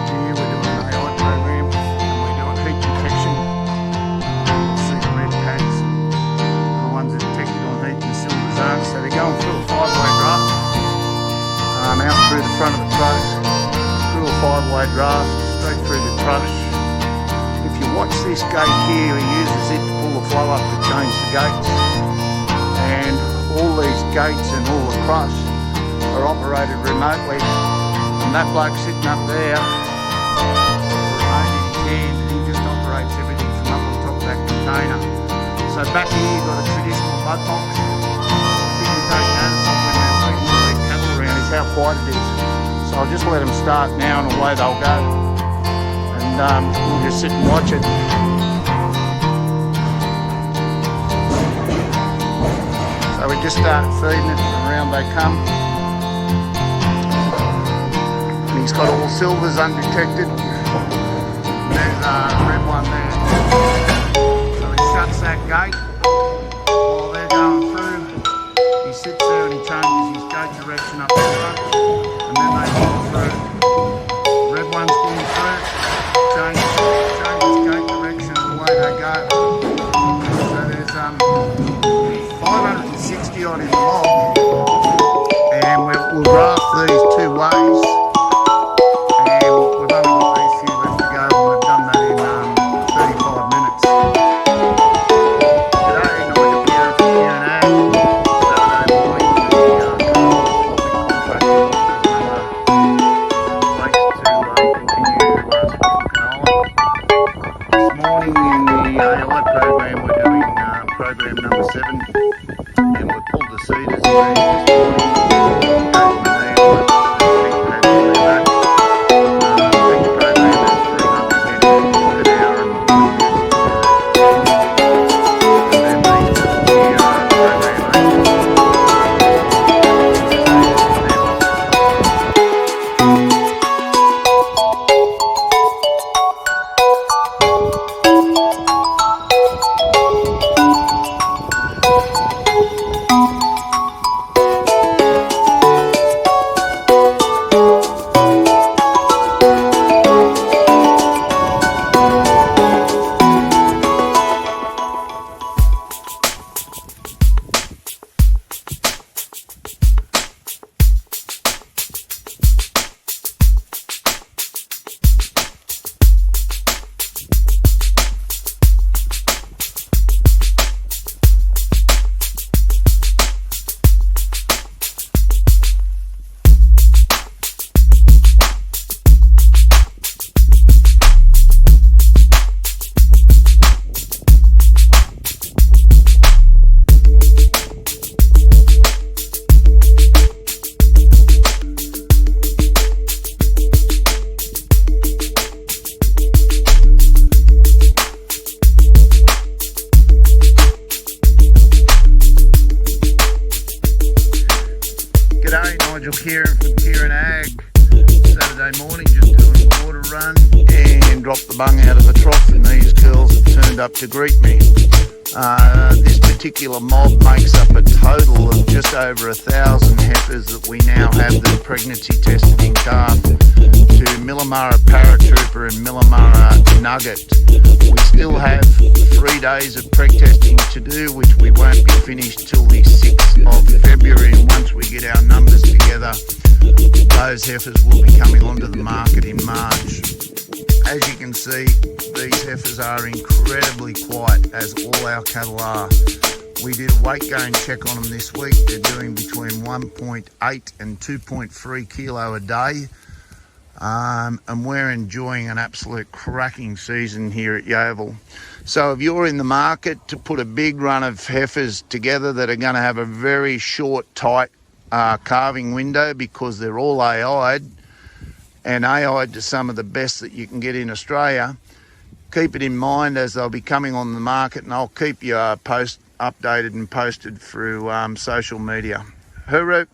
Here we're doing an AI program and we're doing heat detection. You'll see the red pads, the ones that detected on heat and the silvers aren't. So they're going through a 5-way draft, out through the front of the truck, through a 5-way draft, straight through the crush. If you watch this gate here, he uses it to pull the flow up to change the gates. And all these gates and all the crush are operated remotely. And that bloke sitting up there, remote in his hand, and he just operates everything from up on top of that container. So back here you've got a traditional mud box. The thing you take notice of when they're feeding all their cattle around is how quiet it is. So I'll just let them start now and away they'll go. And we'll just sit and watch it. So we just started feeding it and around they come. And he's got all silvers undetected. There's a red one there. So he shuts that gate while they're going through. He sits there and he changes his gate direction up the front. And then they pull through. Red one's going through. Changes gate direction and away they go. So there's 560 on his log, and we'll draft these 2 ways, and we've only got these few left to go, and we've done that in 35 minutes. G'day, Nigel here from Q&A. Saturday morning, the contractor place to continue smoking canola. This morning in the AI program we're doing program number 7, and we've pulled the seeders this morning. G'day, Nigel Kieran from Kieran Ag. Saturday morning, just doing a water run and dropped the bung out of the trough, and these girls have turned up to greet me. This particular mob makes up a total of just over 1,000 heifers that we now have that are pregnancy tested in calf to Millamara Paratrooper and Millamara Nugget. We still have 3 days of preg testing to do, which we won't be finished till the 6th of February, and once we get our numbers together, those heifers will be coming onto the market in March. As you can see, these heifers are incredibly quiet, as all our cattle are. We did a weight gain check on them this week. They're doing between 1.8 and 2.3 kilo a day. And we're enjoying an absolute cracking season here at Yeovil. So if you're in the market to put a big run of heifers together that are going to have a very short, tight calving window, because they're all AI'd, and AI'd to some of the best that you can get in Australia, keep it in mind as they'll be coming on the market, and I'll keep you updated and posted through social media. Hooroo!